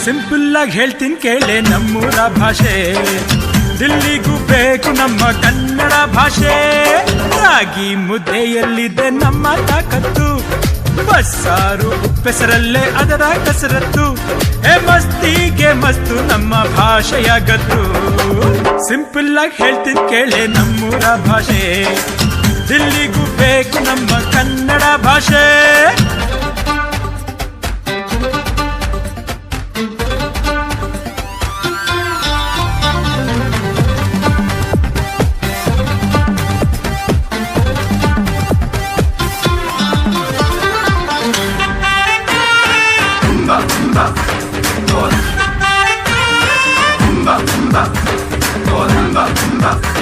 Simple ಆಗಿ ಹೇಳ್ತೀನಿ ಕೇಳೆ ನಮ್ಮೂರ ಭಾಷೆ, ದಿಲ್ಲಿಗೂ ಬೇಕು ನಮ್ಮ ಕನ್ನಡ ಭಾಷೆ. ರಾಗಿ ಮುದ್ದೆಯಲ್ಲಿದೆ ನಮ್ಮ ತಾಕತ್ತು, ಬಸ್ಸಾರು ಉಪ್ಪೆಸರಲ್ಲೇ ಅದರ ಕಸರತ್ತು. ಮಸ್ತಿಗೆ ಮಸ್ತು ನಮ್ಮ ಭಾಷೆಯ ಗತ್ತು. ಸಿಂಪಲ್ ಆಗಿ ಹೇಳ್ತೀನಿ ಕೇಳೆ ನಮ್ಮೂರ ಭಾಷೆ, ದಿಲ್ಲಿಗೂ ಬೇಕು ನಮ್ಮ ಕನ್ನಡ ಭಾಷೆ. Bumba, bumba, bumba, bumba, bumba.